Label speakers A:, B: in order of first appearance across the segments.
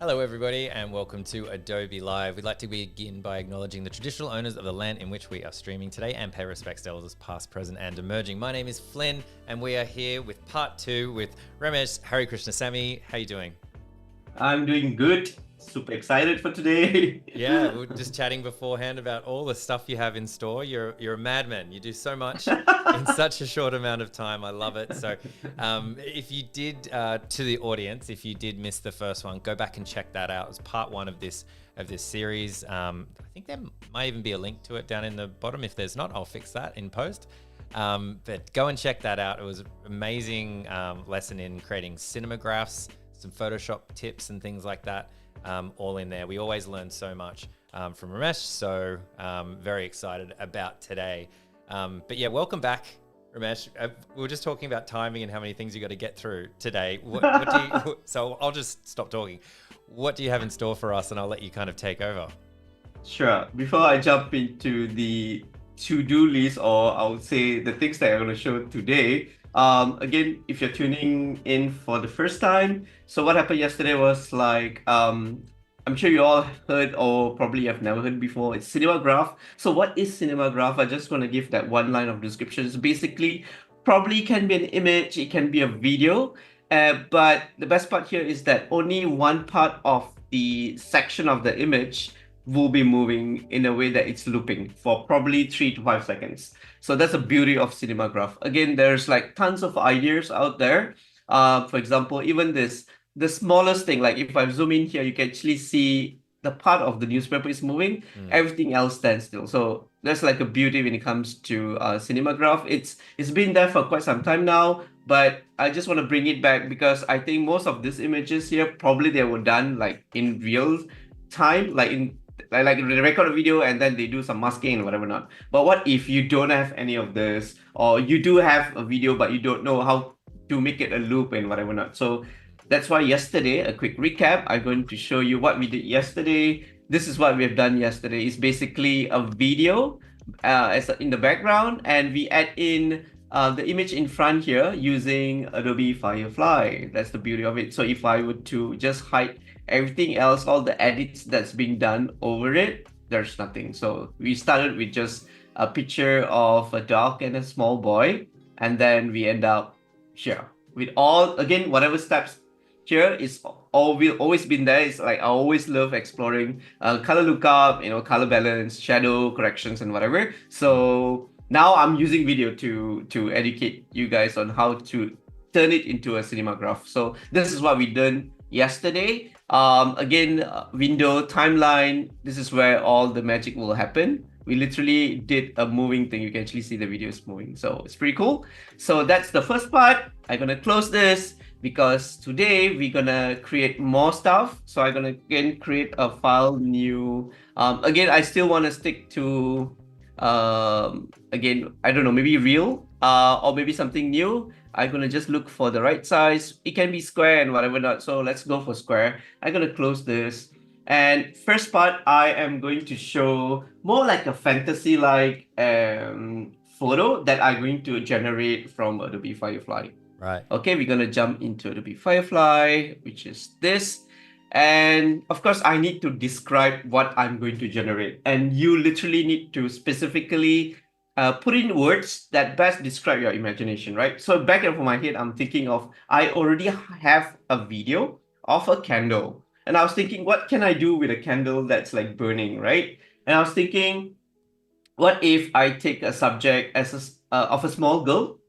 A: Hello everybody and welcome to Adobe Live. We'd like to begin by acknowledging the traditional owners of the land in which we are streaming today and pay respects to elders past, present and emerging. My name is Flynn and we are here with part 2 with Rames Harikrishnasamy. How are you doing?
B: I'm doing good. Super excited for today.
A: Yeah, we were just chatting beforehand about all the stuff you have in store. You're a madman. You do so much in such a short amount of time. I love it. So if you did, to the audience, if you did miss the first one, go back and check that out. It's part 1 of this series. I think there might even be a link to it down in the bottom. If there's not, I'll fix that in post. But go and check that out. It was an amazing lesson in creating cinemagraphs, some Photoshop tips and things like that. All in there. We always learn so much from Ramesh, so very excited about today. But yeah, welcome back, Ramesh. We were just talking about timing and how many things you got to get through today. So I'll just stop talking. What do you have in store for us, and I'll let you kind of take over.
B: Sure. Before I jump into the to-do list, or I would say the things that I'm going to show today, again, if you're tuning in for the first time, so what happened yesterday was like, I'm sure you all heard or probably have never heard before. It's Cinemagraph. So what is Cinemagraph? I just want to give that one line of description. It's basically probably can be an image, it can be a video, but the best part here is that only one part of the section of the image will be moving in a way that it's looping for probably 3 to 5 seconds. So that's the beauty of Cinemagraph. Again, there's like tons of ideas out there. For example, even the smallest thing, like if I zoom in here, you can actually see the part of the newspaper is moving, everything else stands still. So that's like a beauty when it comes to Cinemagraph. It's been there for quite some time now, but I just want to bring it back because I think most of these images here, probably they were done like in real time, like they record a video and then they do some masking and whatever not. But what if you don't have any of this, or you do have a video but you don't know how to make it a loop and whatever not? So that's why yesterday, a quick recap, I'm going to show you what we did yesterday. This is what we have done yesterday. It's basically a video in the background, and we add in the image in front here using Adobe Firefly. That's the beauty of it. So if I were to just hide everything else, all the edits that's being done over it, there's nothing. So we started with just a picture of a dog and a small boy, and then we end up here with all, again, whatever steps here is always been there. It's like I always love exploring color lookup, color balance, shadow corrections and whatever. So now I'm using video to educate you guys on how to turn it into a cinemagraph. So this is what we done yesterday. Again, window timeline, this is where all the magic will happen. We literally did a moving thing. You can actually see the videos moving, so it's pretty cool. So that's the first part. I'm gonna close this because today we're gonna create more stuff. So I'm gonna again create a file new. Again, I still want to stick to again, I don't know, maybe real or maybe something new. I'm gonna just look for the right size. It can be square and whatever not. So let's go for square. I'm gonna close this. And first part, I am going to show more like a fantasy-like photo that I'm going to generate from Adobe Firefly.
A: Right.
B: Okay, we're gonna jump into Adobe Firefly, which is this. And of course, I need to describe what I'm going to generate. And you literally need to specifically put in words that best describe your imagination, right? So back of my head, I'm thinking of, I already have a video of a candle. And I was thinking, what can I do with a candle that's like burning, right? And I was thinking, what if I take a subject as of a small girl?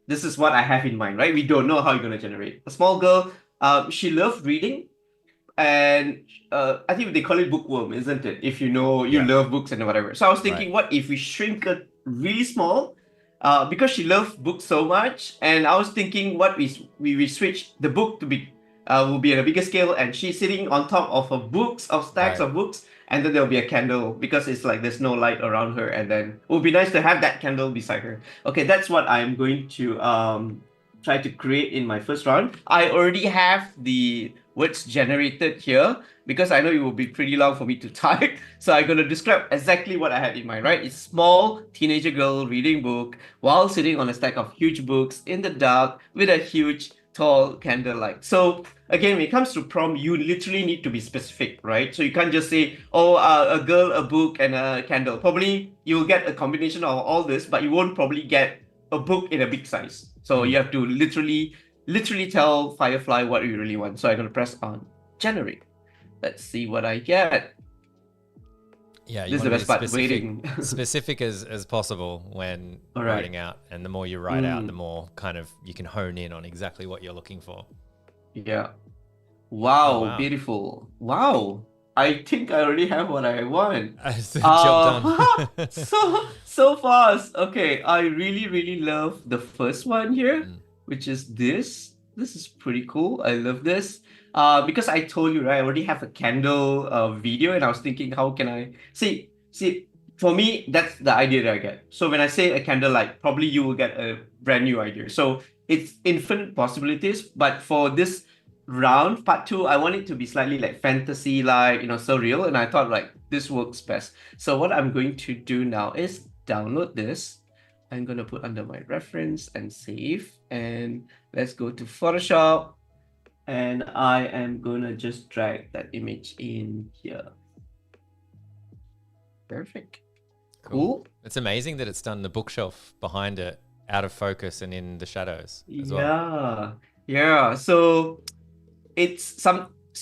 B: This is what I have in mind, right? We don't know how you're going to generate. A small girl, she loved reading. And I think they call it bookworm, isn't it? If you know, you love books and whatever. So I was thinking, what if we shrink it really small? Because she loved books so much. And I was thinking, what we switch the book to be will be at a bigger scale, and she's sitting on top of stacks of books, and then there'll be a candle because it's like there's no light around her, and then it would be nice to have that candle beside her. Okay, that's what I'm going to try to create in my first round. I already have the words generated here because I know it will be pretty long for me to type. So I'm going to describe exactly what I had in mind, right? It's small teenager girl reading book while sitting on a stack of huge books in the dark with a huge tall candlelight. So again, when it comes to prompt, you literally need to be specific, right? So you can't just say, oh, a girl, a book, and a candle. Probably you'll get a combination of all this, but you won't probably get a book in a big size. So you have to literally tell Firefly what you really want. So I'm going to press on generate. Let's see what I get.
A: Yeah,
B: this is the best part, waiting.
A: Specific as possible when writing out. And the more you write out, the more kind of you can hone in on exactly what you're looking for.
B: Yeah. Wow,
A: Oh, wow.
B: Beautiful. Wow. I think I already have what I want.
A: Job done.
B: so fast. Okay, I really love the first one here, which is this. This is pretty cool. I love this. Because I told you, right, I already have a candle video, and I was thinking, how can I see? For me, that's the idea that I get. So when I say a candlelight, probably you will get a brand new idea. So it's infinite possibilities, but for this round part 2, I want it to be slightly like fantasy, like, you know, surreal, and I thought like this works best. So what I'm going to do now is download this. I'm going to put under my reference and save, and let's go to Photoshop, and I am going to just drag that image in here. Perfect. Cool.
A: It's amazing that it's done the bookshelf behind it out of focus and in the shadows as
B: well. Yeah. So it's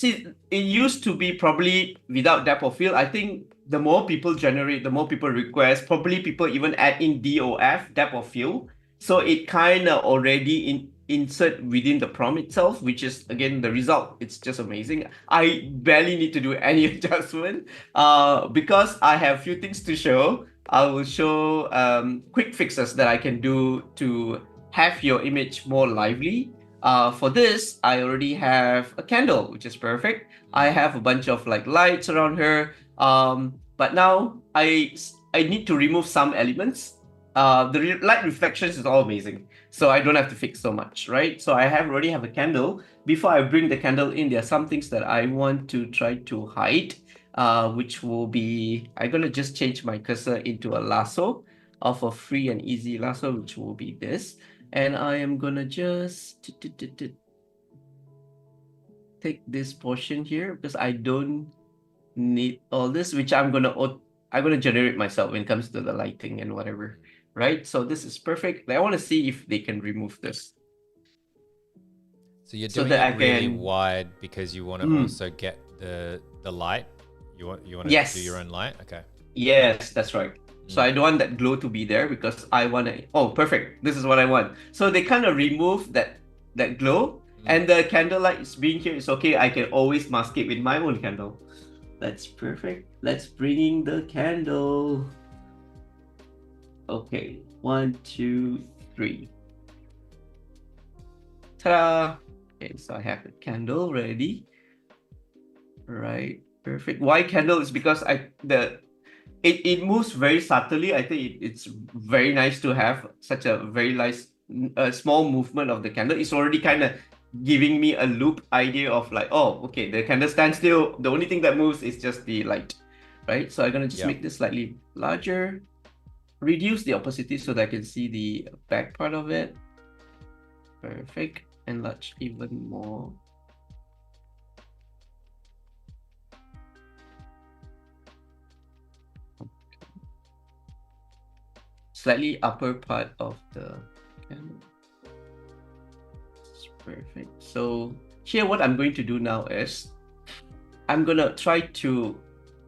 B: it used to be probably without depth of field. I think the more people generate, the more people request, probably people even add in DOF, depth of field. So it kind of already insert within the prompt itself, which is, again, the result. It's just amazing. I barely need to do any adjustment because I have few things to show. I will show quick fixes that I can do to have your image more lively. For this, I already have a candle, which is perfect. I have a bunch of like lights around her. But now I need to remove some elements. The light reflections is all amazing, so I don't have to fix so much, right? So I already have a candle. Before I bring the candle in, there are some things that I want to try to hide, which will be, I'm gonna just change my cursor into a lasso of a free and easy lasso, which will be this. And I am gonna just take this portion here because I don't need all this, which I'm gonna generate myself when it comes to the lighting and whatever, right? So this is perfect. I want to see if they can remove this.
A: So you're doing it really wide because you want to also get the light. You want to do your own light. Okay.
B: Yes, that's right. So I don't want that glow to be there because I want to. Oh, perfect. This is what I want. So they kind of remove that glow, and the candlelight is being here. It's okay. I can always mask it with my own candle. That's perfect. Let's bring in the candle. Okay, 1, 2, 3. Ta-da! Okay, so I have the candle ready. Right, perfect. Why candle is because it moves very subtly. I think it's very nice to have such a very nice small movement of the candle. It's already kind of giving me a loop idea of like, oh, okay, the candle stands still. The only thing that moves is just the light, right? So I'm gonna just make this slightly larger, reduce the opacity so that I can see the back part of it. Perfect. Enlarge even more. Slightly upper part of the candle. Perfect. So here what I'm going to do now is I'm gonna try to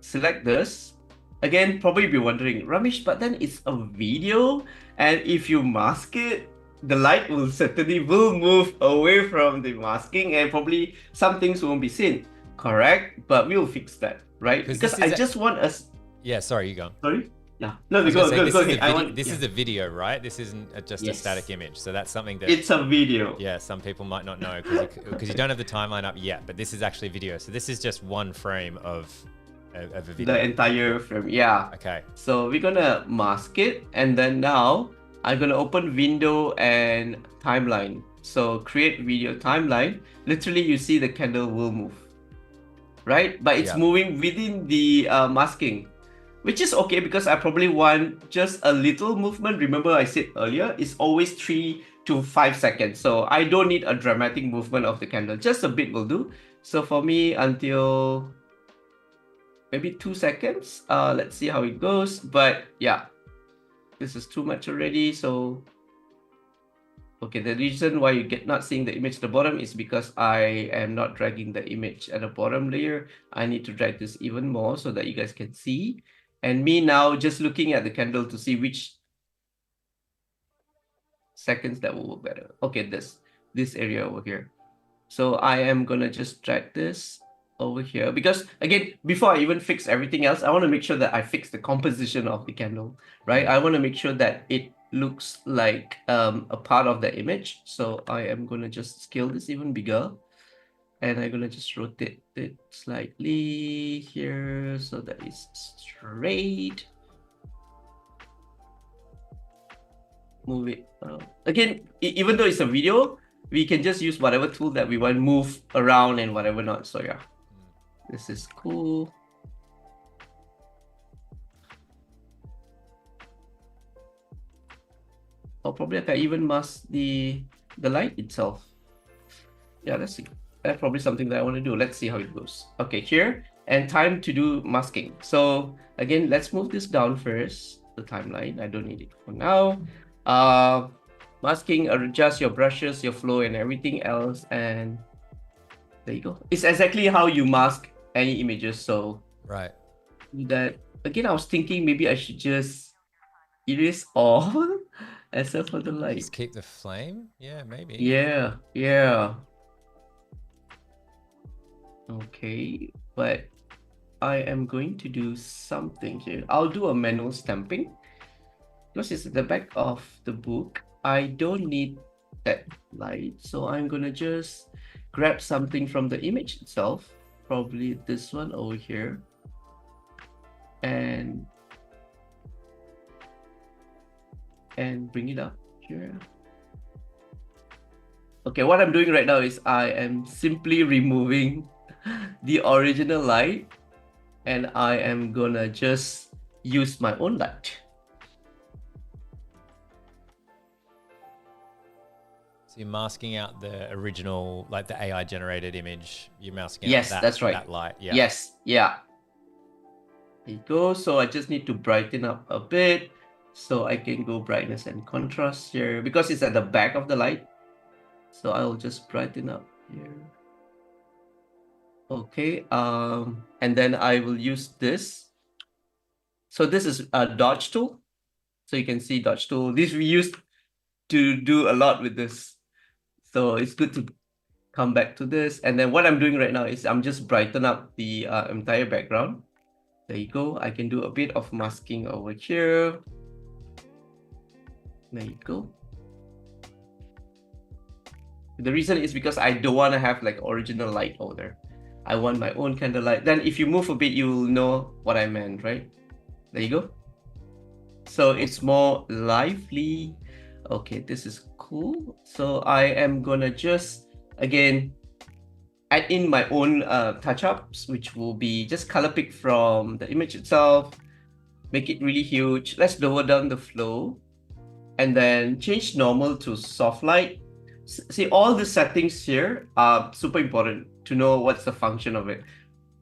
B: select this. Again, probably be wondering, Ramesh, but then it's a video, and if you mask it, the light will certainly move away from the masking, and probably some things won't be seen. Correct, but we'll fix that, right? Because I just want us.
A: Yeah, sorry, you go.
B: Sorry. Yeah. No, go ahead.
A: This is a video, right? This isn't just a static image. So that's something that...
B: It's a video.
A: Yeah, some people might not know because you don't have the timeline up yet, but this is actually video. So this is just one frame of a video.
B: The entire frame, yeah.
A: Okay.
B: So we're gonna mask it, and then now I'm gonna open window and timeline. So create video timeline. Literally, you see the candle will move, right? But it's moving within the masking, which is okay because I probably want just a little movement. Remember I said earlier, it's always 3 to 5 seconds. So I don't need a dramatic movement of the candle. Just a bit will do. So for me, until maybe 2 seconds. Let's see how it goes. But yeah, this is too much already. So okay, the reason why you get not seeing the image at the bottom is because I am not dragging the image at the bottom layer. I need to drag this even more so that you guys can see. And me now just looking at the candle to see which seconds that will work better. Okay, this area over here. So I am gonna just drag this over here because again, before I even fix everything else, I want to make sure that I fix the composition of the candle, right? I want to make sure that it looks like a part of the image. So I am gonna just scale this even bigger, and I'm gonna just rotate it slightly here so that it's straight. Move it again, even though it's a video, we can just use whatever tool that we want, move around and whatever not. So yeah, this is cool. Or probably I can even mask the light itself. Yeah, that's probably something that I want to do. Let's see how it goes. Okay, here, and time to do masking. So again, let's move this down first, the timeline. I don't need it for now. Masking, adjust your brushes, your flow, and everything else, and there you go. It's exactly how you mask any images. So
A: Right.
B: that again, I was thinking maybe I should just erase all except for the light.
A: Just keep the flame. Yeah, maybe.
B: Yeah, yeah. Okay, but I am going to do something here. I'll do a manual stamping. Because it's at the back of the book, I don't need that light. So I'm gonna just grab something from the image itself, probably this one over here, and bring it up here. Okay, what I'm doing right now is I am simply removing the original light, and I am gonna just use my own light.
A: So you're masking out the original, like the AI generated image. You're masking
B: Yes,
A: out
B: that's right.
A: that light. Yeah.
B: Yes, yeah. There you go. So I just need to brighten up a bit. So I can go brightness and contrast here because it's at the back of the light. So I'll just brighten up here. Okay, and then I will use this. So this is a dodge tool. So you can see dodge tool. This we used to do a lot with this. So it's good to come back to this. And then what I'm doing right now is I'm just brighten up the entire background. There you go. I can do a bit of masking over here. There you go. The reason is because I don't want to have like original light over there. I want my own candlelight. Then if you move a bit, you'll know what I meant, right? There you go. So it's more lively. Okay, this is cool. So I am gonna just, again, add in my own touch-ups, which will be just color pick from the image itself, make it really huge. Let's lower down the flow, and then change normal to soft light. See, all the settings here are super important to know what's the function of it.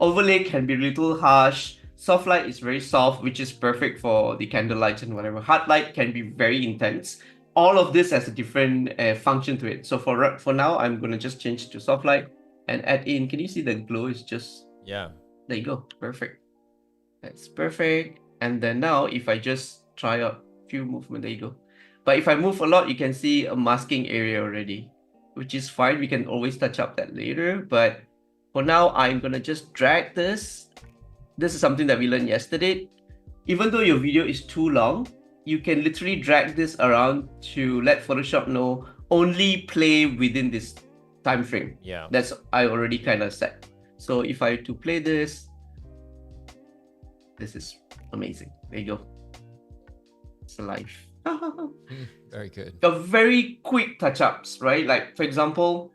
B: Overlay can be a little harsh. Soft light is very soft, which is perfect for the candlelight and whatever. Hard light can be very intense. All of this has a different function to it. So for now, I'm going to just change to soft light and add in. Can you see the glow is just...
A: Yeah.
B: There you go. Perfect. That's perfect. And then now, if I just try out a few movement, there you go. But if I move a lot, you can see a masking area already, which is fine. We can always touch up that later. But for now, I'm going to just drag this. This is something that we learned yesterday. Even though your video is too long, you can literally drag this around to let Photoshop know only play within this time frame.
A: Yeah.
B: That's I already kind of set. So if I to play this, this is amazing. There you go. It's alive.
A: Very good.
B: The very quick touch-ups, right? Like for example,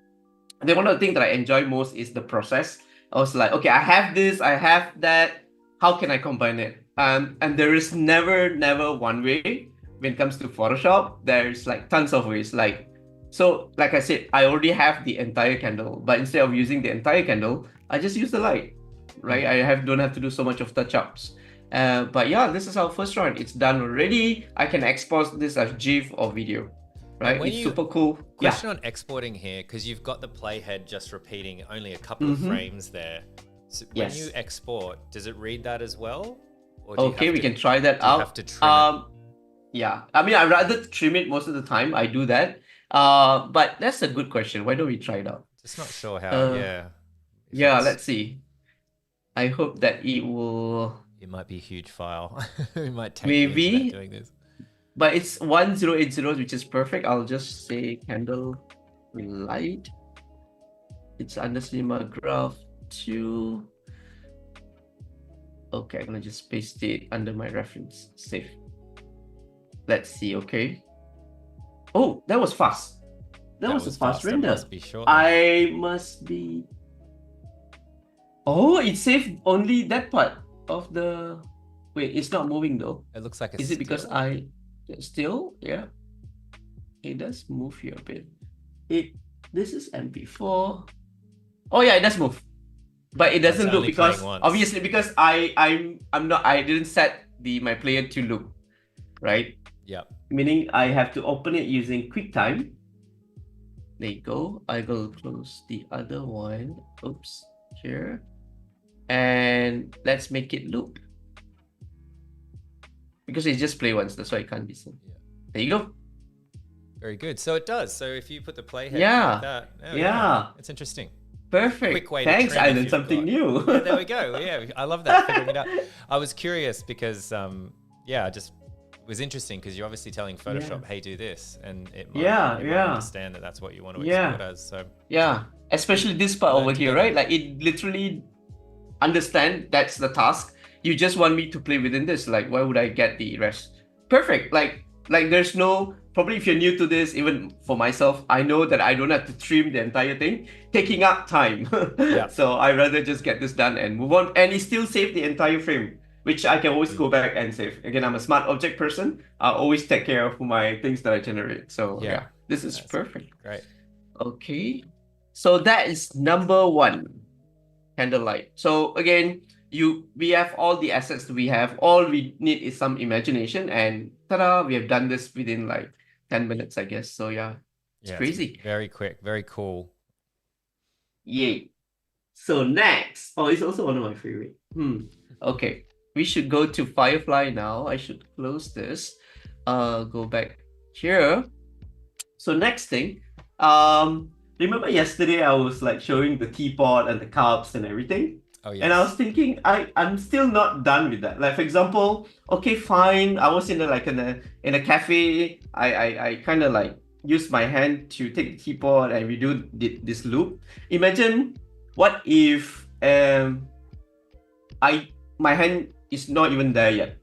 B: one of the things that I enjoy most is the process. I was like, okay, I have this, I have that. How can I combine it? And there is never one way when it comes to Photoshop. There's like tons of ways. Like I said, I already have the entire candle, but instead of using the entire candle, I just use the light, right? Don't have to do so much of touch-ups. But yeah, this is our first run. It's done already. I can export this as GIF or video, right? It's super cool.
A: Question on exporting here, because you've got the playhead just repeating only a couple of frames there. So when you export, does it read that as well? Or do
B: we can try that out.
A: You have to trim it?
B: Yeah, I mean, I'd rather trim it most of the time. I do that. But that's a good question. Why don't we try it out?
A: Just not sure how,
B: let's see. I hope that it will...
A: It might be a huge file. It might take
B: maybe
A: doing this.
B: But it's 1080, which is perfect. I'll just say candle light. It's under Cinemagraph 2. Okay, I'm gonna just paste it under my reference. Save. Let's see, okay. Oh, that was fast. That was a fast render.
A: That must be short.
B: I must be... Oh, it saved only that part of the... Wait, it's not moving though.
A: It looks like it's
B: Is it because I... Still? Yeah. It does move here a bit. This is MP4. Oh yeah, it does move. But it doesn't loop because... Obviously because I didn't set my player to loop. Right?
A: Yeah.
B: Meaning I have to open it using QuickTime. There you go. I will close the other one. Oops. Here. And let's make it loop. Because it's just play once, that's why it can't be seen. Yeah. There you go.
A: Very good. So it does. So if you put the playhead like that. It's interesting.
B: Perfect.
A: Quick way
B: Thanks, I learned something new.
A: Yeah, there we go. Yeah, I love that, figuring it out. I was curious because, just was interesting because you're obviously telling Photoshop, hey, do this, and it might, understand that that's what you want to export as. So
B: especially this part over here, right? Like it literally understand that's the task. You just want me to play within this. Like, why would I get the rest? Perfect. Like there's no, probably if you're new to this, even for myself, I know that I don't have to trim the entire thing, taking up time. So I rather just get this done and move on. And it still saved the entire frame, which I can always go back and save. Again, I'm a smart object person. I always take care of my things that I generate. So this is perfect.
A: Great.
B: Okay. So that is number 1, candlelight. So again, we have all the assets that we have. All we need is some imagination, and ta-da, we have done this within like 10 minutes, I guess. So it's crazy.
A: It's very quick, very cool.
B: Yay. So next, it's also one of my favorite. Okay, we should go to Firefly now. I should close this. Go back here. So next thing, remember yesterday I was like showing the teapot and the cups and everything?
A: Oh, yes.
B: And I was thinking, I'm still not done with that. Like, for example, okay, fine. I was in a cafe. I kind of like used my hand to take the teapot and we do this loop. Imagine what if my hand is not even there yet.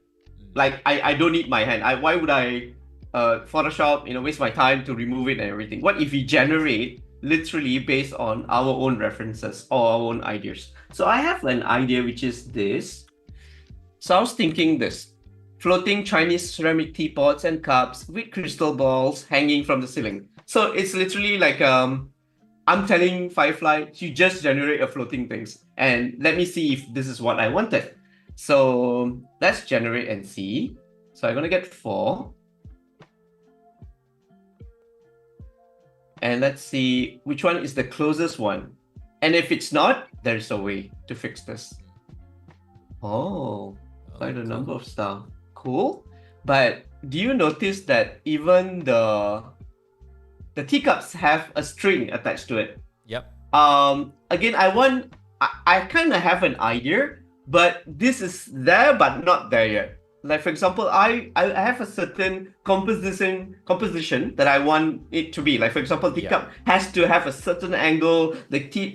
B: Like I don't need my hand. Why would I Photoshop, waste my time to remove it and everything? What if we generate literally based on our own references or our own ideas? So I have an idea, which is this. So I was thinking this: floating Chinese ceramic teapots and cups with crystal balls hanging from the ceiling. So it's literally like I'm telling Firefly to just generate a floating things, and let me see if this is what I wanted. So let's generate and see. So I'm gonna get 4. And let's see which one is the closest one. And if it's not, there's a way to fix this. Quite a number of stuff. Cool. But do you notice that even the teacups have a string attached to it?
A: Yep.
B: Again, I kind of have an idea, but this is there but not there yet. Like, for example, I have a certain composition that I want it to be. Like, for example, the cup has to have a certain angle.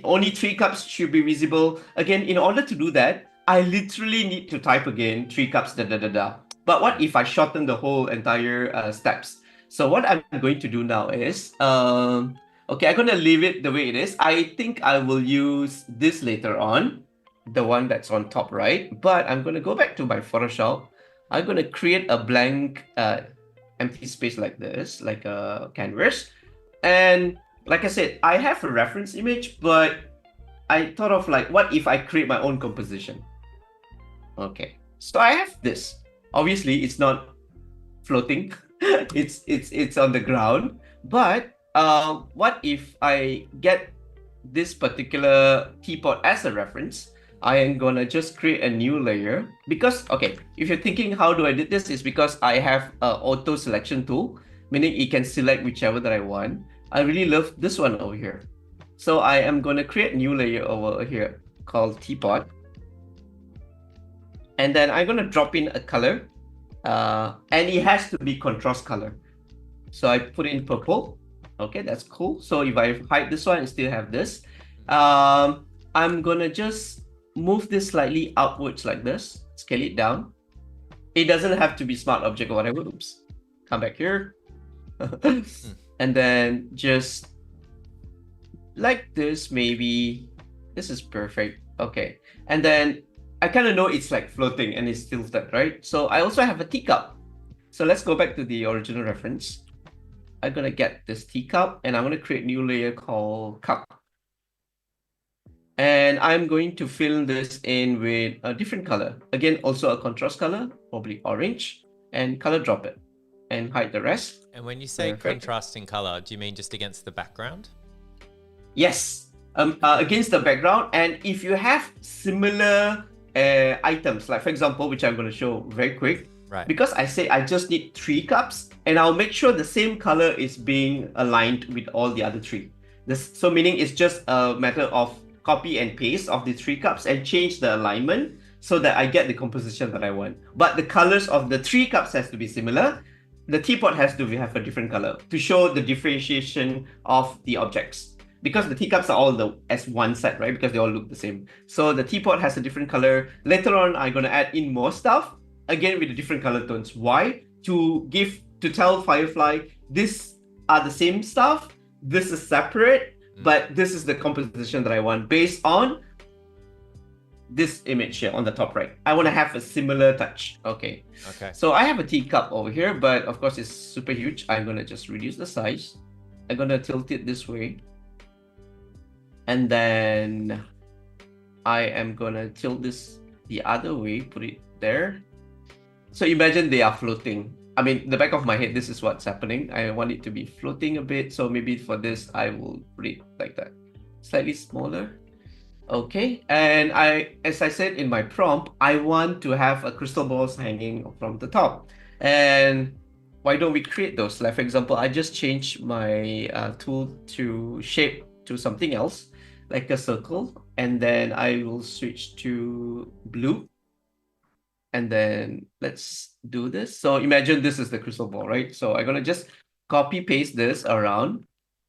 B: Only 3 cups should be visible. Again, in order to do that, I literally need to type again 3 cups, But what if I shorten the whole entire steps? So what I'm going to do now is, okay, I'm going to leave it the way it is. I think I will use this later on. the one that's on top right, but I'm going to go back to my Photoshop. I'm going to create a blank empty space like this, like a canvas. And like I said, I have a reference image, but I thought of like, what if I create my own composition? Okay, so I have this. Obviously, it's not floating. It's on the ground. But what if I get this particular teapot as a reference? I am gonna just create a new layer because, okay, if you're thinking how do I did this, is because I have a auto selection tool, meaning it can select whichever that I want. I really love this one over here. So I am gonna create a new layer over here called teapot. And then I'm gonna drop in a color, and it has to be contrast color. So I put in purple. Okay, that's cool. So if I hide this one and still have this, I'm gonna just move this slightly outwards like this, scale it down. It doesn't have to be smart object or whatever. Oops, come back here. And then just like this, maybe. This is perfect. Okay, and then I kind of know it's like floating and it's tilted, right? So I also have a teacup. So let's go back to the original reference. I'm gonna get this teacup and I'm gonna create a new layer called cup. And I'm going to fill this in with a different color. Again, also a contrast color, probably orange, and color drop it and hide the rest.
A: And when you say contrasting color, do you mean just against the background?
B: Yes, against the background. And if you have similar items, like for example, which I'm going to show very quick,
A: right?
B: Because I say I just need 3 cups, and I'll make sure the same color is being aligned with all the other 3. So meaning it's just a matter of copy and paste of the 3 cups and change the alignment so that I get the composition that I want. But the colors of the 3 cups has to be similar. The teapot has to have a different color to show the differentiation of the objects. Because the teacups are all as one set, right? Because they all look the same. So the teapot has a different color. Later on, I'm going to add in more stuff, again with the different color tones. Why? To tell Firefly, these are the same stuff, this is separate, but this is the composition that I want based on this image here on the top right. I want to have a similar touch. Okay. So I have a teacup over here, but of course it's super huge. I'm going to just reduce the size. I'm going to tilt it this way. And then I am going to tilt this the other way, put it there. So imagine they are floating. I mean, the back of my head, this is what's happening. I want it to be floating a bit. So maybe for this, I will put it like that. Slightly smaller. Okay. And as I said in my prompt, I want to have a crystal balls hanging from the top. And why don't we create those? Like for example, I just changed my tool to shape to something else, like a circle. And then I will switch to blue. And then let's do this. So imagine this is the crystal ball, right? So I'm gonna just copy paste this around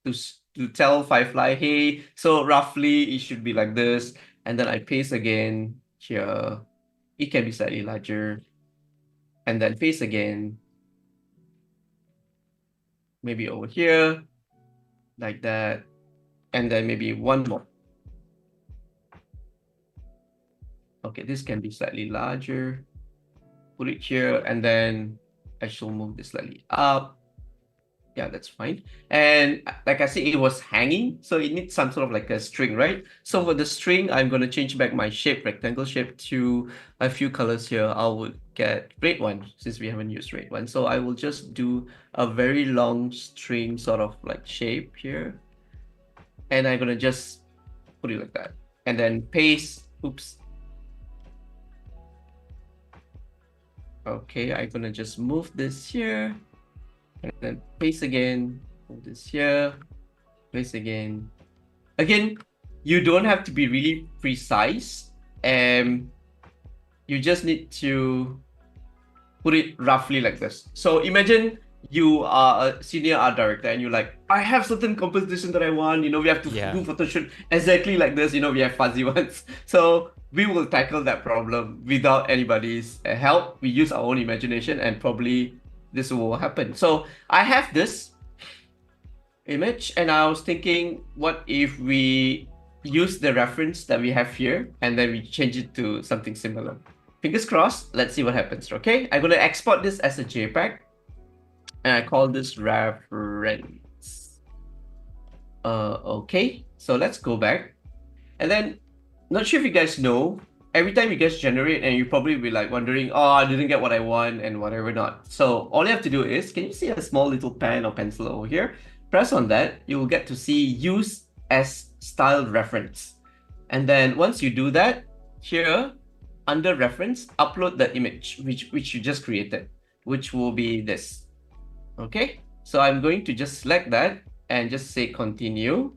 B: to tell Firefly, hey, so roughly it should be like this. And then I paste again here. It can be slightly larger. And then paste again. Maybe over here, like that. And then maybe one more. Okay, this can be slightly larger. Put it here, and then I shall move this slightly up. Yeah, that's fine. And like I said, it was hanging, so it needs some sort of like a string, right? So for the string, I'm going to change back my shape, rectangle shape, to a few colors here. I will get red one, since we haven't used red one. So I will just do a very long string sort of like shape here. And I'm going to just put it like that. And then paste, oops. Okay, I'm gonna just move this here, and then paste again, move this here, paste again. Again, you don't have to be really precise, and you just need to put it roughly like this. So imagine you are a senior art director and you're like, I have certain composition that I want, we have to do photo shoot exactly like this, we have fuzzy ones. So we will tackle that problem without anybody's help. We use our own imagination and probably this will happen. So I have this image and I was thinking, what if we use the reference that we have here, and then we change it to something similar. Fingers crossed. Let's see what happens. Okay, I'm gonna export this as a JPEG, and I call this reference. Okay, so let's go back, and then not sure if you guys know. Every time you guys generate, and you probably be like wondering, oh, I didn't get what I want and whatever not. So all you have to do is, can you see a small little pen or pencil over here? Press on that, you will get to see use as style reference. And then once you do that, here under reference, upload the image which you just created, which will be this. Okay, so I'm going to just select that and just say continue,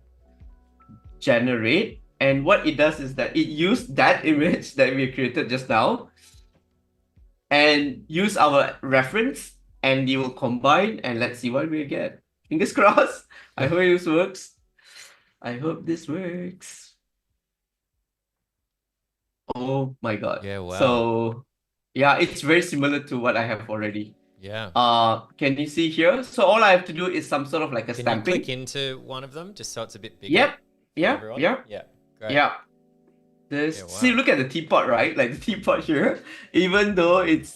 B: generate. And what it does is that it used that image that we created just now and use our reference, and it will combine, and let's see what we get. Fingers crossed. I hope this works. I hope this works. Oh my God.
A: Yeah, wow.
B: So yeah, it's very similar to what I have already.
A: Yeah.
B: Can you see here? So all I have to do is some sort of like a
A: Can
B: stamping.
A: you click into one of them just so it's a bit bigger?
B: Yep. Yeah.
A: Everyone?
B: Yeah.
A: Yeah. Great.
B: Yeah. This,
A: Yeah, wow.
B: see, look at the teapot, right? Like the teapot here, even though it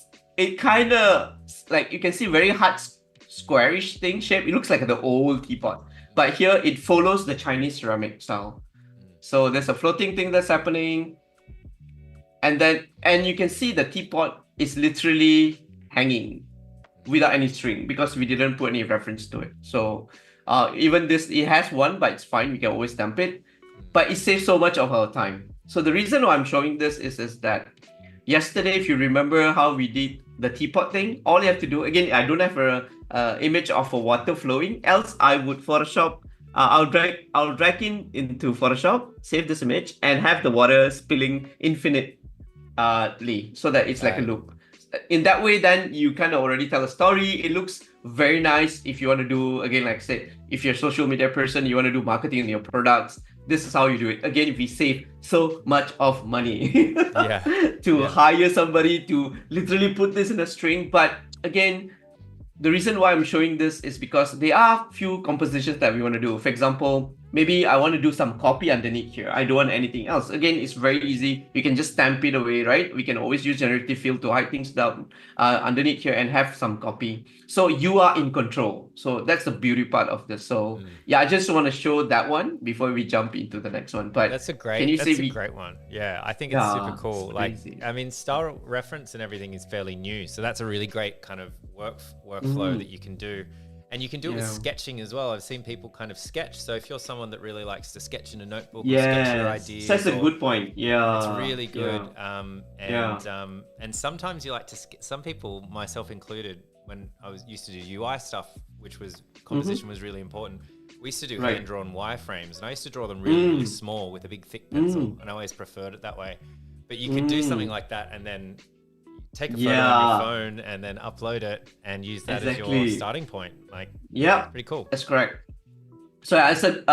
B: kind of like, you can see very hard squarish thing shape. It looks like the old teapot, but here it follows the Chinese ceramic style. So there's a floating thing that's happening, and you can see the teapot is literally hanging without any string because we didn't put any reference to it. So even this, it has one, but it's fine. We can always stamp it, but it saves so much of our time. So the reason why I'm showing this is that yesterday, if you remember how we did the teapot thing, all you have to do, again, I don't have a image of a water flowing, else I would Photoshop, I'll drag into Photoshop, save this image, and have the water spilling infinitely, so that it's like a loop. In that way, then you kind of already tell a story. It looks very nice. If you want to do, again, like I said, if you're a social media person, you want to do marketing on your products, this is how you do it. Again, if we save so much of money to hire somebody to literally put this in a string. But again, the reason why I'm showing this is because there are few compositions that we want to do. For example, maybe I want to do some copy underneath here. I don't want anything else. Again, it's very easy. You can just stamp it away, right? We can always use generative fill to hide things down underneath here and have some copy. So you are in control. So that's the beauty part of this. So yeah, I just want to show that one before we jump into the next one. But
A: that's a great one. Yeah, I think it's super cool. Like, I mean, style reference and everything is fairly new. So that's a really great kind of workflow that you can do. And you can do it with sketching as well. I've seen people kind of sketch. So if you're someone that really likes to sketch in a notebook or sketch your ideas.
B: That's a good point. Yeah.
A: It's really good. And sometimes you like to, some people, myself included, when I used to do UI stuff, which was, composition was really important. We used to do hand-drawn wireframes, and I used to draw them really, really small with a big thick pencil, and I always preferred it that way. But you can do something like that and then take a photo on your phone and then upload it and use that as your starting point. Like, pretty cool.
B: That's correct. So I said,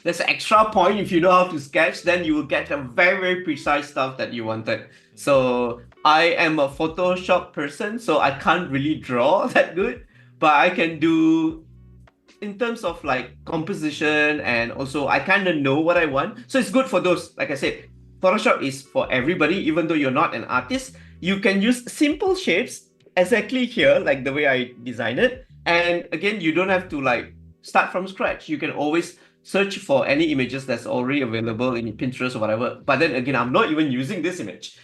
B: there's an extra point. If you know how to sketch, then you will get the very, very precise stuff that you wanted. So I am a Photoshop person, so I can't really draw that good, but I can do in terms of like composition, and also I kind of know what I want. So it's good for those, like I said, Photoshop is for everybody, even though you're not an artist. You can use simple shapes exactly here, like the way I designed it. And again, you don't have to like start from scratch. You can always search for any images that's already available in Pinterest or whatever. But then again, I'm not even using this image.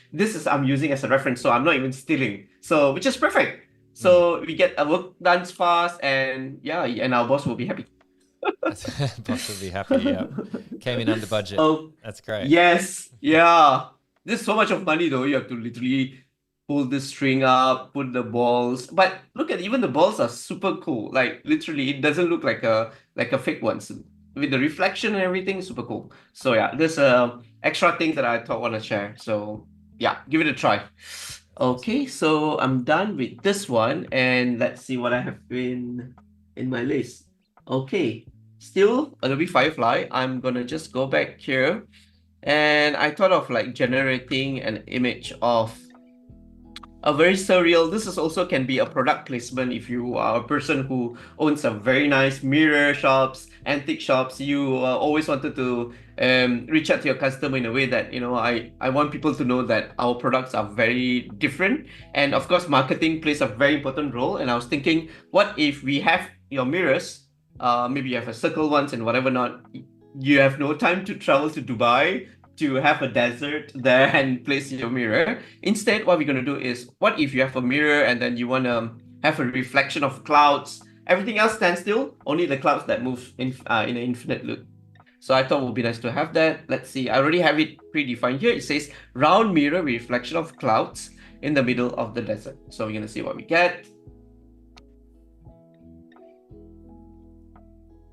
B: I'm using as a reference, so I'm not even stealing. So, which is perfect. So we get our work done fast, and and our boss will be happy.
A: Boss will be happy, yeah. Came in under budget. Oh, that's great.
B: Yes, yeah. There's so much of money though. You have to literally pull this string up, put the balls. But look at, even the balls are super cool. Like literally, it doesn't look like a fake one. So with the reflection and everything, super cool. So yeah, there's extra things that I thought I want to share. So yeah, give it a try. Okay, so I'm done with this one, and let's see what I have in my list. Okay, still Adobe Firefly. I'm gonna just go back here, and I thought of like generating an image of a very surreal. This is also can be a product placement if you are a person who owns a very nice mirror shops, antique shops. You always wanted to reach out to your customer in a way that, I want people to know that our products are very different. And of course, marketing plays a very important role. And I was thinking, what if we have your mirrors, maybe you have a circle ones and whatever not, you have no time to travel to Dubai to have a desert there and place your mirror. Instead, what we're going to do is, what if you have a mirror and then you want to have a reflection of clouds? Everything else stands still, only the clouds that move in an infinite loop. So I thought it would be nice to have that. Let's see, I already have it predefined here. It says round mirror reflection of clouds in the middle of the desert. So we're going to see what we get.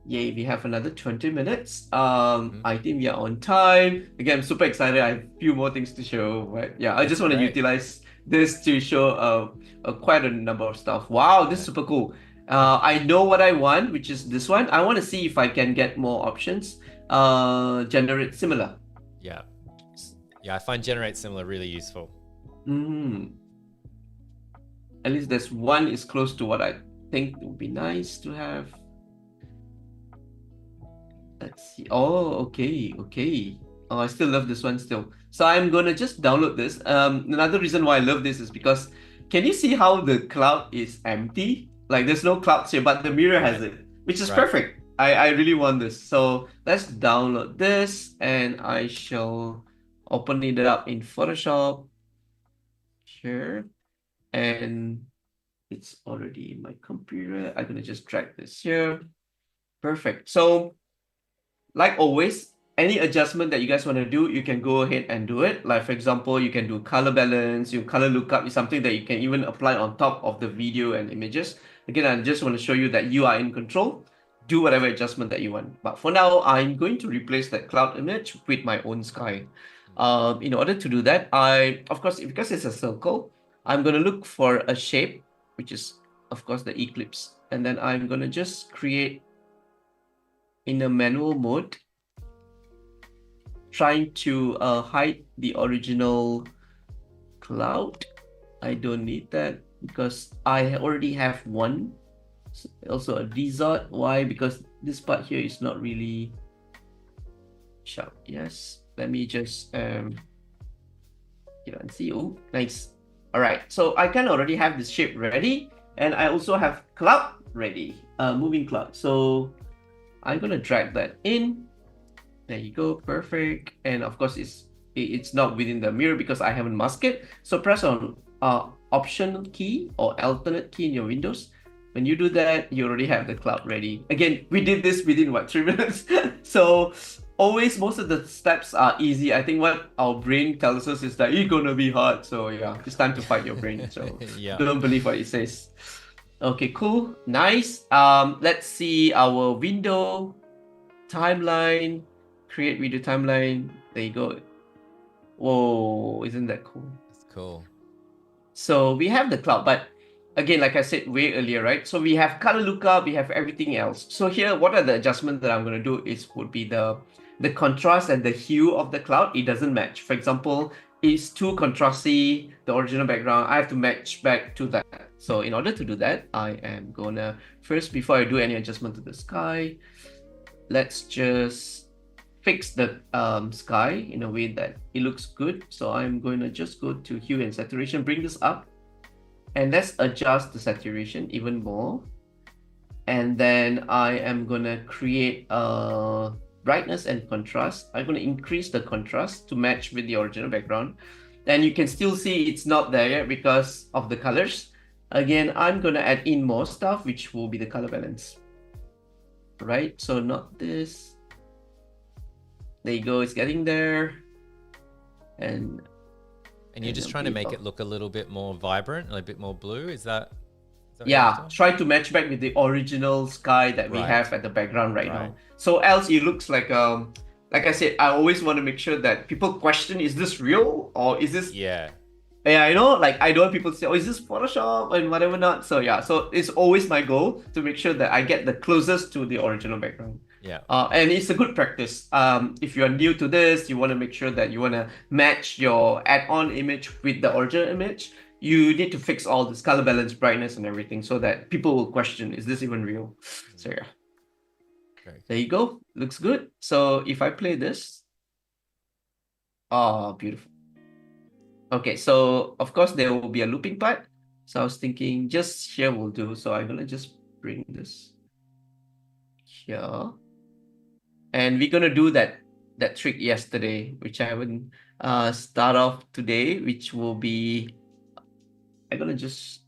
B: Yay, we have another 20 minutes. I think we are on time. Again, I'm super excited. I have a few more things to show, but yeah, I just want to utilize this to show quite a number of stuff. Wow, this is super cool. I know what I want, which is this one. I want to see if I can get more options. Generate similar.
A: Yeah. Yeah, I find generate similar really useful.
B: At least this one is close to what I think would be nice to have. Let's see. Oh, okay. Oh, I still love this one still. So I'm gonna just download this. Another reason why I love this is because, can you see how the cloud is empty? Like there's no clouds here, but the mirror has it, which is perfect. I really want this. So let's download this and I shall open it up in Photoshop. Sure. And it's already in my computer. I'm gonna just drag this here. Perfect. So like always, any adjustment that you guys want to do, you can go ahead and do it. Like for example, you can do color balance, your color lookup is something that you can even apply on top of the video and images. Again, I just want to show you that you are in control. Do whatever adjustment that you want. But for now, I'm going to replace that cloud image with my own sky. In order to do that, of course, because it's a circle, I'm going to look for a shape, which is, of course, the eclipse. And then I'm going to just create in a manual mode, trying to hide the original cloud. I don't need that because I already have one. Also a desert. Why? Because this part here is not really sharp. Yes. Let me just and see. Oh, nice. All right. So I can already have this shape ready, and I also have cloud ready. Moving cloud. So I'm gonna drag that in. There you go, perfect. And of course, it's not within the mirror because I haven't masked it. So press on Option key or alternate key in your Windows. When you do that, you already have the cloud ready. Again, we did this within what, 3 minutes? So always, most of the steps are easy. I think what our brain tells us is that it's gonna be hard. So yeah, it's time to fight your brain. So don't believe what it says. Okay, cool, nice. Let's see our window timeline. Create video timeline. There you go. Whoa, isn't that cool?
A: That's cool.
B: So we have the cloud, but again, like I said way earlier, right? So we have color lookup, we have everything else. So here, what are the adjustments that I'm going to do would be the contrast and the hue of the cloud. It doesn't match. For example, it's too contrasty, the original background. I have to match back to that. So in order to do that, I am gonna first, before I do any adjustment to the sky, let's just fix the sky in a way that it looks good. So I'm going to just go to hue and saturation, bring this up, and let's adjust the saturation even more. And then I am going to create a brightness and contrast. I'm going to increase the contrast to match with the original background. And you can still see it's not there yet because of the colors. Again, I'm going to add in more stuff, which will be the color balance. Right, so not this. There you go, it's getting there. And
A: you're just trying to make it look a little bit more vibrant, a bit more blue. Is that
B: yeah, try to match back with the original sky that we have at the background right now. So else it looks like I said, I always want to make sure that people question, is this real or is this I know, like I don't want people to say, oh, is this Photoshop and whatever not. So yeah, so it's always my goal to make sure that I get the closest to the original background. And it's a good practice. If you're new to this, you want to make sure that you want to match your add-on image with the original image. You need to fix all this color balance, brightness, and everything so that people will question, is this even real? So yeah.
A: Very
B: There
A: cool.
B: you go. Looks good. So if I play this, oh, beautiful. Okay, so of course there will be a looping part. So I was thinking just here will do. So I'm gonna just bring this here. And we're gonna do that trick yesterday, which I haven't start off today, which will be I'm gonna just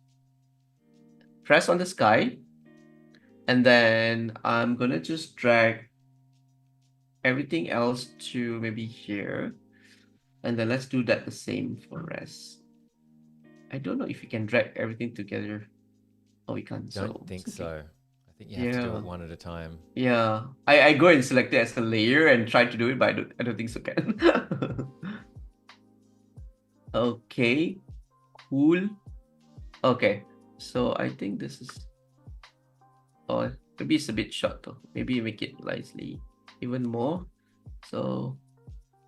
B: press on the sky, and then I'm gonna just drag everything else to maybe here, and then let's do that the same for rest. I don't know if you can drag everything together. Oh, we can't.
A: Don't
B: So
A: think
B: it's okay.
A: so. I think you have to do it
B: Yeah,
A: one at a time.
B: yeah. I go and select it as a layer and try to do it, but I don't think so can. Okay, cool. Okay, so I think this is. Oh, maybe it's a bit short though. Maybe make it slightly even more. So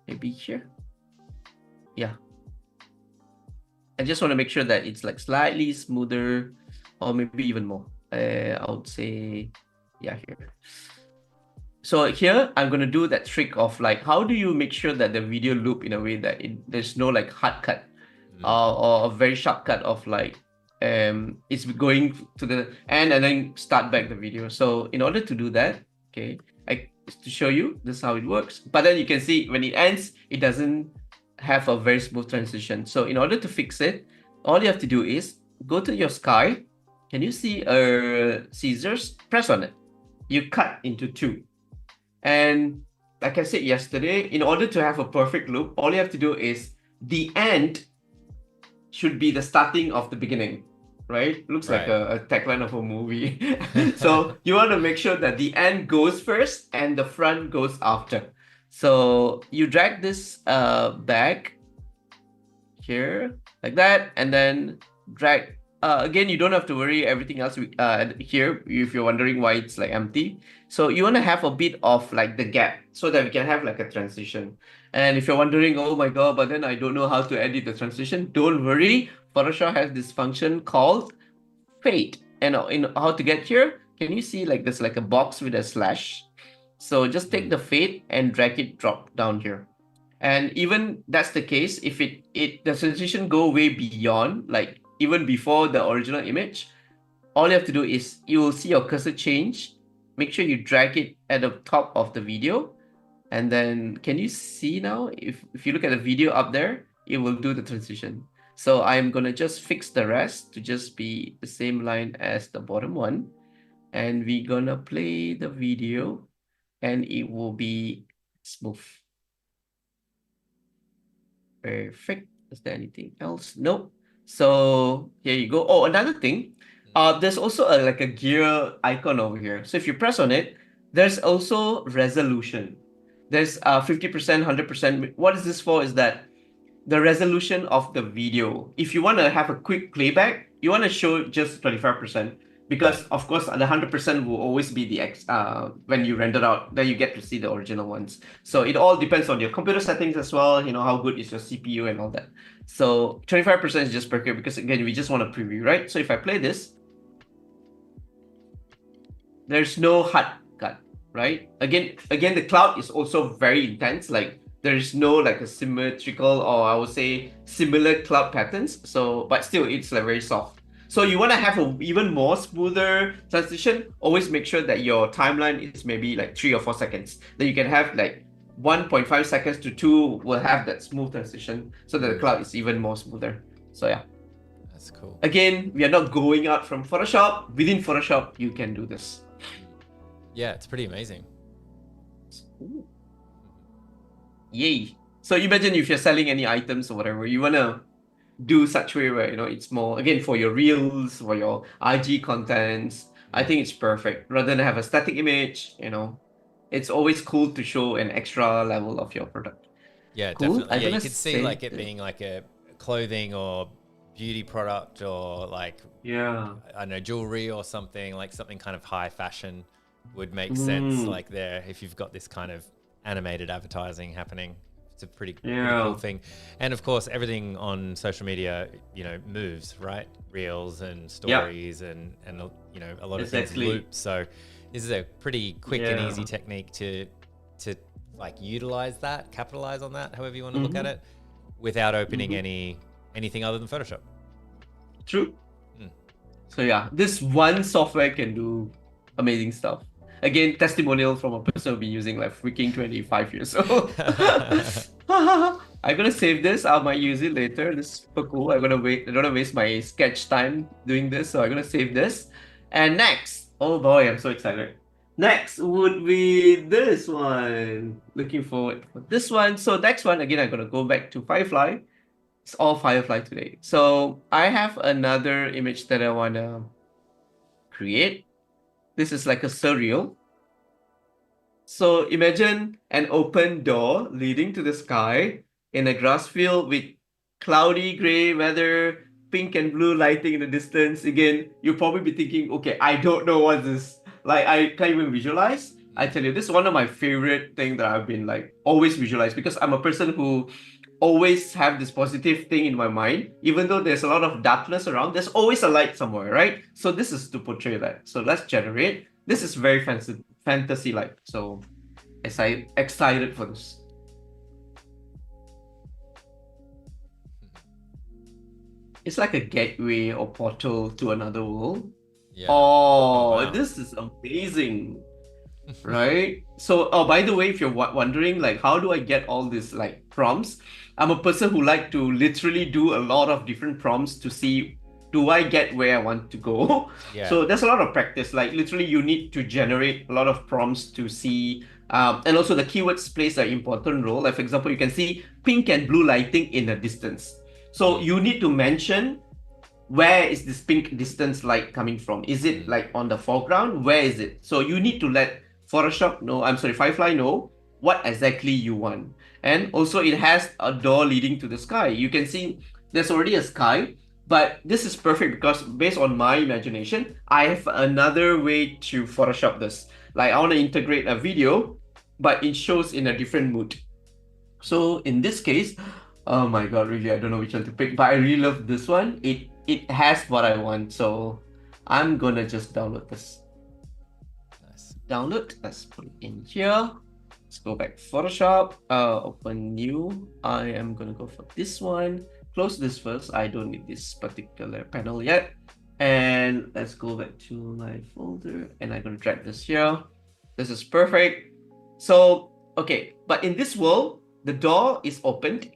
B: maybe here. Yeah. I just want to make sure that it's like slightly smoother or maybe even more. I would say, yeah, here. So here I'm gonna do that trick of like, how do you make sure that the video loop in a way that there's no like hard cut or a very sharp cut of like it's going to the end and then start back the video. So in order to do that, okay, to show you this is how it works. But then you can see when it ends, it doesn't have a very smooth transition. So in order to fix it, all you have to do is go to your sky. Can you see scissors? Press on it. You cut into two. And like I said yesterday, in order to have a perfect loop, all you have to do is the end should be the starting of the beginning, right? Looks like a tagline of a movie. So you want to make sure that the end goes first and the front goes after. So you drag this back here like that, and then drag again. You don't have to worry everything else here if you're wondering why it's like empty. So you want to have a bit of like the gap so that we can have like a transition. And if you're wondering, oh my god, but then I don't know how to edit the transition, don't worry. Photoshop has this function called fade. And in how to get here, can you see like there's like a box with a slash? So just take the fade and drag it drop down here. And even that's the case, if the transition go way beyond, like even before the original image, all you have to do is you will see your cursor change. Make sure you drag it at the top of the video. And then can you see now, if you look at the video up there, it will do the transition. So I'm gonna just fix the rest to just be the same line as the bottom one. And we're gonna play the video and it will be smooth. Perfect. Is there anything else? Nope. So here you go. Oh, another thing. There's also like a gear icon over here. So if you press on it, there's also resolution. There's 50%, 100%. What is this for? Is that the resolution of the video. If you want to have a quick playback, you want to show just 25%. Because of course the 100% will always be the when you render out, then you get to see the original ones. So it all depends on your computer settings as well, you know, how good is your CPU and all that. So 25% is just perfect because again, we just want to preview, right? So if I play this, there's no hard cut, right? Again, the cloud is also very intense. Like there's no like a symmetrical, or I would say similar cloud patterns. So, but still it's like very soft. So you want to have an even more smoother transition. Always make sure that your timeline is maybe like 3 or 4 seconds. Then you can have like 1.5 seconds to 2 will have that smooth transition so that the cloud is even more smoother. So yeah.
A: That's cool.
B: Again, we are not going out from Photoshop. Within Photoshop, you can do this.
A: Yeah, it's pretty amazing.
B: Ooh. Yay. So imagine if you're selling any items or whatever, you want to do such way where, you know, it's more, again, for your reels, for your IG contents, I think it's perfect. Rather than have a static image, you know, it's always cool to show an extra level of your product.
A: Yeah,
B: Cool.
A: definitely. Yeah, you could see like it being like a clothing or beauty product or like,
B: yeah,
A: I don't know, jewelry or something, like something kind of high fashion would make sense like there if you've got this kind of animated advertising happening. It's a pretty cool thing. And of course, everything on social media, you know, moves, right? Reels and stories and you know, a lot of things loop. So This is a pretty quick and easy technique to like utilize that, capitalize on that, however you want to look at it, without opening anything other than Photoshop.
B: True. So yeah, this one software can do amazing stuff. Again, testimonial from a person who'll be using like freaking 25 years old. I'm gonna save this. I might use it later. This is super cool. I don't wanna waste my sketch time doing this, so I'm gonna save this. And next, oh boy, I'm so excited. Next would be this one. Looking forward for this one. So next one, again, I'm gonna go back to Firefly. It's all Firefly today. So I have another image that I wanna create. This is like a surreal. So imagine an open door leading to the sky in a grass field with cloudy gray weather, pink and blue lighting in the distance. Again, you'll probably be thinking, okay, I don't know what this, like I can't even visualize. I tell you, this is one of my favorite things that I've been like always visualize, because I'm a person who always have this positive thing in my mind. Even though there's a lot of darkness around, there's always a light somewhere, right? So this is to portray that. So let's generate. This is very fantasy like. So excited for this. It's like a gateway or portal to another world.
A: Yeah.
B: Oh,
A: wow.
B: This is amazing. Right? So, oh, by the way, if you're wondering, like, how do I get all these like prompts? I'm a person who like to literally do a lot of different prompts to see, do I get where I want to go?
A: Yeah.
B: So there's a lot of practice. Like literally, you need to generate a lot of prompts to see, and also the keywords plays an important role. Like for example, you can see pink and blue lighting in the distance. So you need to mention, where is this pink distance light coming from? Is it like on the foreground? Where is it? So you need to let Photoshop know, Firefly know what exactly you want. And also it has a door leading to the sky. You can see there's already a sky, but this is perfect because based on my imagination, I have another way to Photoshop this. Like I want to integrate a video, but it shows in a different mood. So in this case, oh my god, really, I don't know which one to pick, but I really love this one. It has what I want, so I'm gonna just download this.
A: Nice.
B: Download, let's put it in here. Let's go back to Photoshop, open new. I am gonna go for this one. Close this first, I don't need this particular panel yet. And let's go back to my folder, and I'm gonna drag this here. This is perfect. So, okay, but in this world, the door is opened,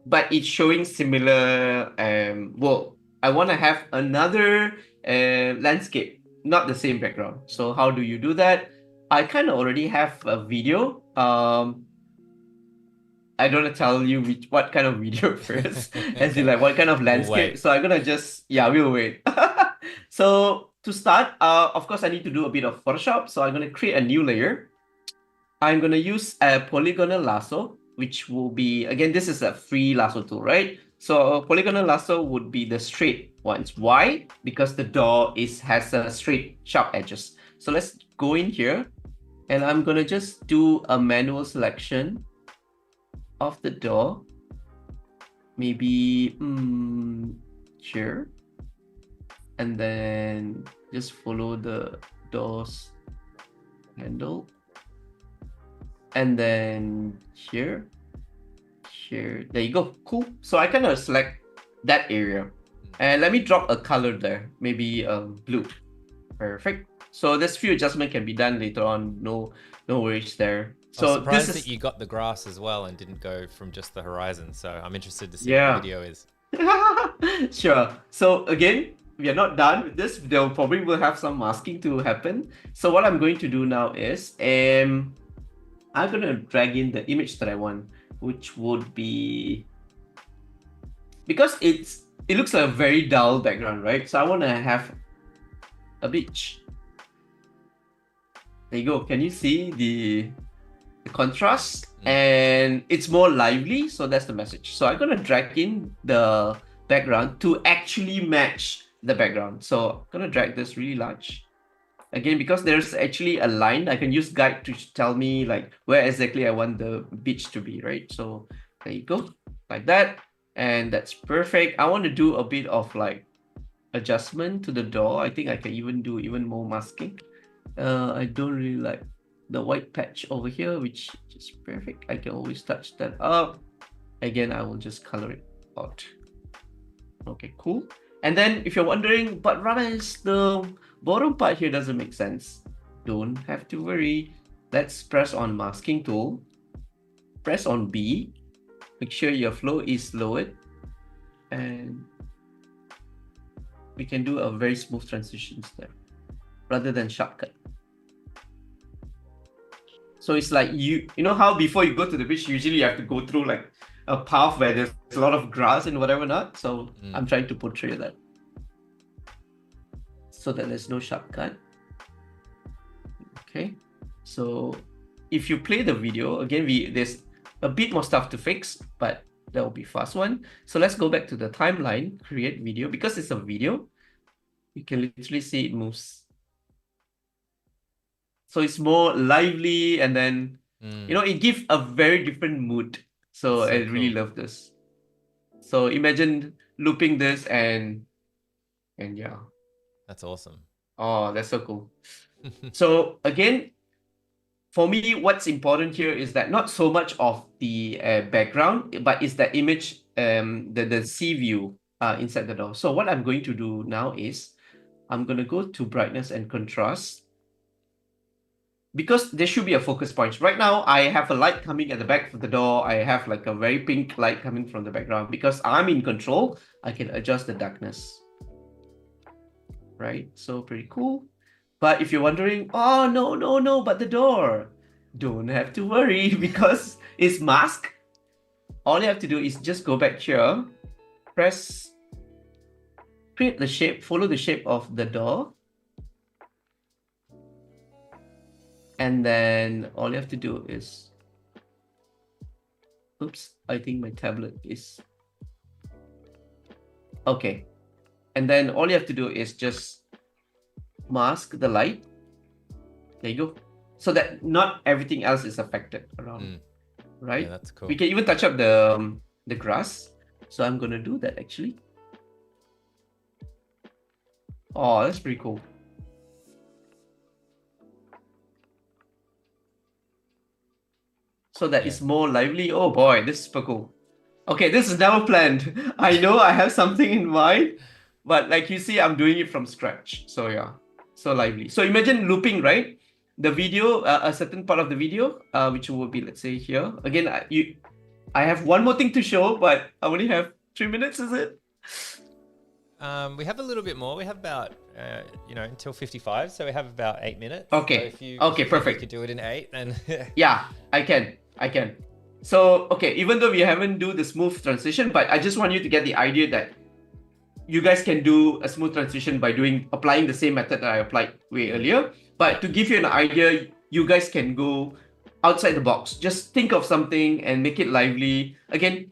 B: but it's showing similar world. I want to have another landscape, not the same background. So how do you do that? I kind of already have a video. I don't want to tell you what kind of video first, as in like what kind of landscape. So I'm gonna just, we'll wait. So to start, of course, I need to do a bit of Photoshop. So I'm gonna create a new layer. I'm gonna use a polygonal lasso, which will be, again, this is a free lasso tool, right? So a polygonal lasso would be the straight ones. Why? Because the door has a straight, sharp edges. So let's go in here, and I'm gonna just do a manual selection of the door. Maybe here, and then just follow the door's handle. And then here, there you go. Cool. So I kind of select that area, and let me drop a color there, maybe blue. Perfect. So this few adjustment can be done later on. No worries there. So
A: I'm surprised that you got the grass as well and didn't go from just the horizon. So I'm interested to see what the video is.
B: Sure. So again, we are not done with this. There probably will have some masking to happen. So what I'm going to do now is I'm going to drag in the image that I want, which would be, because it looks like a very dull background, right? So I want to have a beach. There you go. Can you see the contrast? And it's more lively, so that's the message. So I'm going to drag in the background to actually match the background. So I'm going to drag this really large. Again, because there's actually a line, I can use guide to tell me like where exactly I want the beach to be, right? So there you go, like that. And that's perfect. I want to do a bit of like adjustment to the door. I think I can even do more masking. I don't really like the white patch over here, which is perfect. I can always touch that up. Again, I will just color it out. Okay, cool. And then if you're wondering, but Ramesh, the bottom part here doesn't make sense. Don't have to worry. Let's press on masking tool. Press on B. Make sure your flow is lowered. And we can do a very smooth transitions there rather than shortcut. So it's like you know how before you go to the beach, usually you have to go through like a path where there's a lot of grass and whatever not. So I'm trying to portray that so that there's no shortcut. Okay, so if you play the video again, there's a bit more stuff to fix, but that will be fast one. So let's go back to the timeline, create video. Because it's a video, you can literally see it moves. So it's more lively, and then you know, it gives a very different mood. So I really love this. So imagine looping this and yeah.
A: That's awesome.
B: Oh, that's so cool. So again, for me, what's important here is that not so much of the background, but it's the image, the sea view inside the door. So what I'm going to do now is I'm going to go to brightness and contrast, because there should be a focus point. Right now, I have a light coming at the back of the door. I have like a very pink light coming from the background. Because I'm in control, I can adjust the darkness. Right? So pretty cool. But if you're wondering, oh, no, but the door. Don't have to worry because it's masked. All you have to do is just go back here, create the shape, follow the shape of the door. And then all you have to do is, oops, I think my tablet is, okay. And then all you have to do is just mask the light. There you go. So that not everything else is affected around, right?
A: Yeah, that's cool.
B: We can even touch up the grass. So I'm gonna do that actually. Oh, that's pretty cool. So that it's more lively. Oh boy, this is super cool. Okay, this is never planned. I know I have something in mind, but like you see, I'm doing it from scratch. So yeah, so lively. So imagine looping, right? The video, a certain part of the video, which will be, let's say here. Again, I have one more thing to show, but I only have 3 minutes, is it?
A: We have a little bit more. We have about, until 55. So we have about 8 minutes.
B: Okay.
A: So if you
B: Perfect.
A: could do it in 8, then
B: yeah, I can. So, okay, even though we haven't do the smooth transition, but I just want you to get the idea that you guys can do a smooth transition by applying the same method that I applied way earlier. But to give you an idea, you guys can go outside the box. Just think of something and make it lively. Again,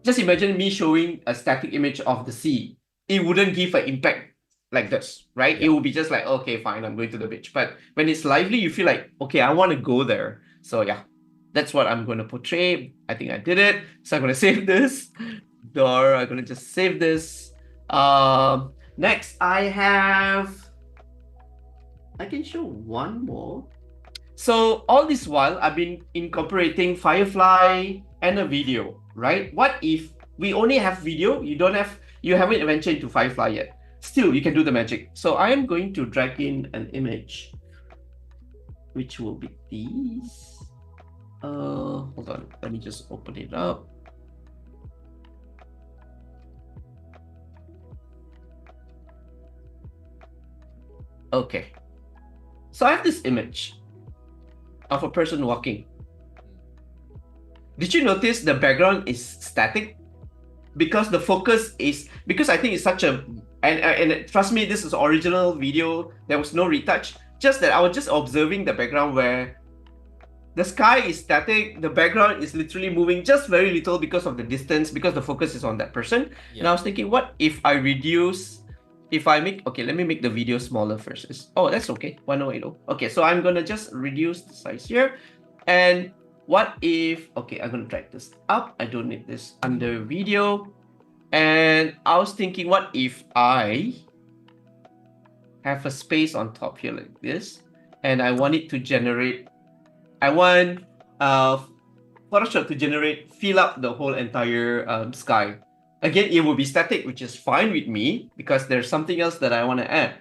B: just imagine me showing a static image of the sea. It wouldn't give an impact like this, right? It would be just like, okay, fine, I'm going to the beach. But when it's lively, you feel like, okay, I want to go there. So yeah, that's what I'm going to portray. I think I did it. So I'm going to save this. Or I'm going to just save this. Next, I can show one more. So all this while, I've been incorporating Firefly and a video, right? What if we only have video? You haven't ventured into Firefly yet. Still, you can do the magic. So I am going to drag in an image, which will be these. Hold on, let me just open it up. Okay. So I have this image of a person walking. Did you notice the background is static? Because the focus is, because I think it's such a, and trust me, this is original video. There was no retouch. Just that I was just observing the background where the sky is static. The background is literally moving just very little because of the distance, because the focus is on that person. Yeah. And I was thinking, what if I reduce, okay, let me make the video smaller first. Oh, that's okay. 1080. Okay, so I'm gonna just reduce the size here. And what if, okay, I'm gonna drag this up. I don't need this under video. And I was thinking, what if I have a space on top here like this? and I want it to generate. I want Photoshop to fill up the whole entire sky. Again, it will be static, which is fine with me because there's something else that I want to add.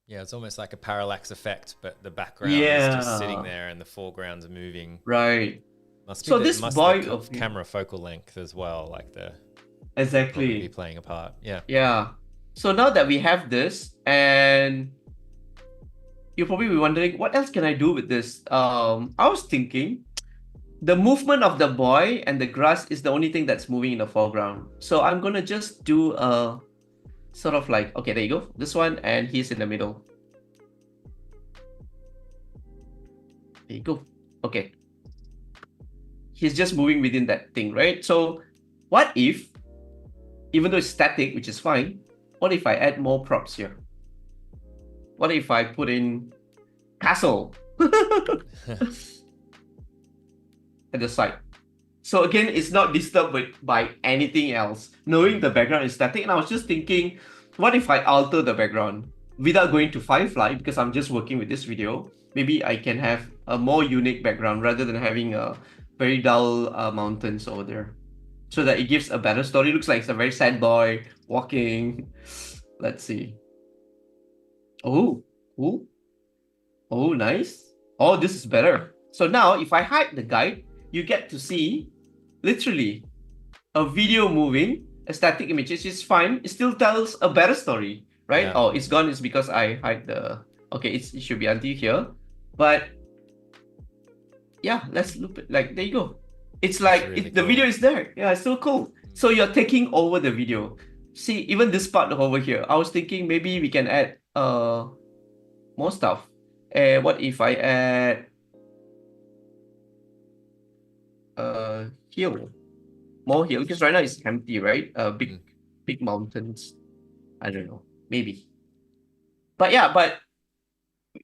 A: Yeah, it's almost like a parallax effect, but the background is just sitting there and the foregrounds are moving.
B: Right.
A: Must be
B: So
A: the,
B: this
A: must
B: boy
A: the
B: of
A: camera focal length as well, like the
B: exactly
A: probably be playing a part. Yeah.
B: Yeah. So now that we have this, and you'll probably be wondering, what else can I do with this? I was thinking the movement of the boy and the grass is the only thing that's moving in the foreground. So I'm gonna just do a sort of like, okay, there you go, this one, and he's in the middle. There you go. Okay. He's just moving within that thing, right? So what if, even though it's static, which is fine, what if I add more props here? What if I put in castle at the side? So again, it's not disturbed by anything else, knowing the background is static. And I was just thinking, what if I alter the background without going to Firefly, because I'm just working with this video? Maybe I can have a more unique background rather than having a very dull mountains over there, so that it gives a better story. It looks like it's a very sad boy walking. Let's see. Oh, oh, nice. Oh, this is better. So now if I hide the guide, you get to see literally a video moving, a static image, which is fine. It still tells a better story, right?
A: Yeah.
B: Oh, it's gone. It's because I hide the... Okay, it should be until here. But yeah, let's loop it. Like, there you go. It's like
A: really
B: the
A: cool.
B: video is there. Yeah, it's so cool. So you're taking over the video. See, even this part over here, I was thinking maybe we can add more stuff. What if I add hill, more hill, because right now it's empty, right? Big mountains. I don't know, maybe. But yeah, but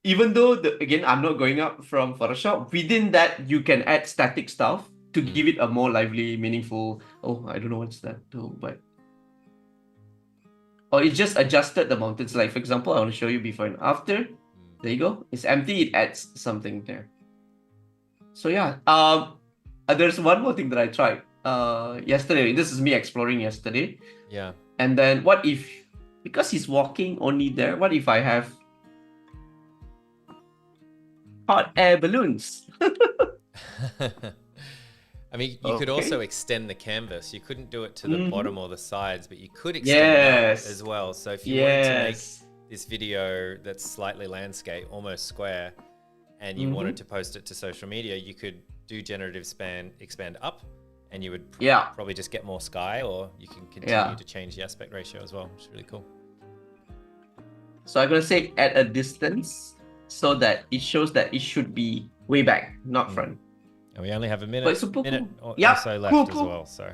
B: even though again, I'm not going up from Photoshop, within that you can add static stuff to give it a more lively, meaningful. Oh, I don't know what's that though, but or it just adjusted the mountains. Like for example, I want to show you before and after. There you go. It's empty. It adds something there. So yeah. There's one more thing that I tried yesterday. This is me exploring yesterday.
A: Yeah.
B: And then what if, because he's walking only there, what if I have hot air balloons?
A: I mean, you could also extend the canvas. You couldn't do it to the bottom or the sides, but you could extend it up as well. So if you wanted to make this video that's slightly landscape, almost square, and you wanted to post it to social media, you could do generative expand up, and you would probably just get more sky, or you can continue to change the aspect ratio as well, which is really cool.
B: So I'm going to say at a distance so that it shows that it should be way back, not front.
A: And we only have a minute, or so left as well. So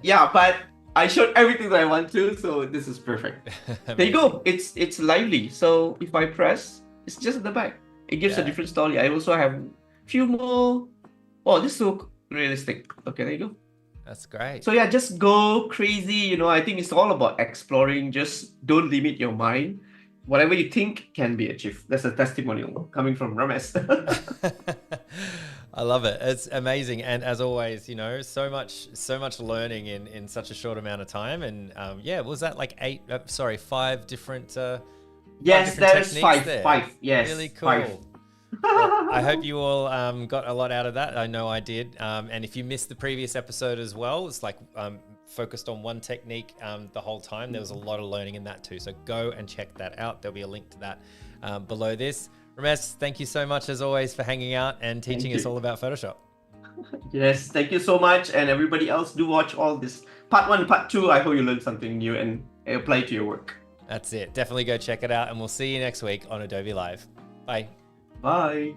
B: yeah, but I showed everything that I want to, so this is perfect. There you go. It's lively. So if I press, it's just at the back. It gives a different story. I also have a few more. Oh, this looks realistic. Okay, there you go.
A: That's great.
B: So yeah, just go crazy. You know, I think it's all about exploring. Just don't limit your mind. Whatever you think can be achieved. That's a testimonial coming from Rames.
A: I love it. It's amazing. And as always, you know, so much learning in such a short amount of time. And yeah, was that like 5 different
B: yes, there's five.
A: there?
B: 5. Yes.
A: Really cool. 5. Well, I hope you all got a lot out of that. I know I did. And if you missed the previous episode as well, it's like focused on one technique the whole time. There was a lot of learning in that too. So go and check that out. There'll be a link to that below this. Rames, thank you so much as always for hanging out and teaching us all about Photoshop.
B: Yes, thank you so much. And everybody else, do watch all this. Part 1, Part 2. I hope you learned something new and apply it to your work.
A: That's it. Definitely go check it out. And we'll see you next week on Adobe Live. Bye.
B: Bye.